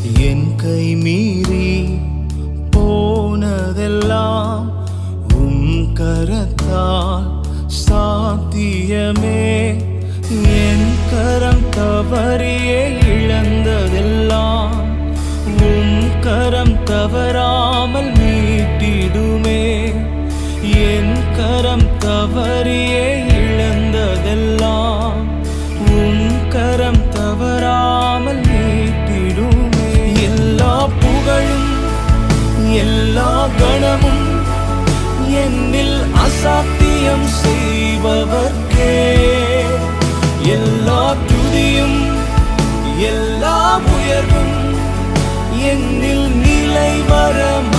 என் கை மீறி போனதெல்லாம் கரத்தால் சாத்தியமே. என் கரம் தவறியே இழந்ததெல்லாம் கரம் தவறாமல் மீட்டிடுமே. என் கரம் தவறியே இழந்ததெல்லாம் கரம் தவறாமல் மீட்டிடுமே. எல்லா புகழும் எல்லா கணமும் என்னில் அசாத்தியம் செய்பவர்க்கே. எல்லா துதியும் எல்லா உயர்வும் என்னில் நிலைவரமானவர்.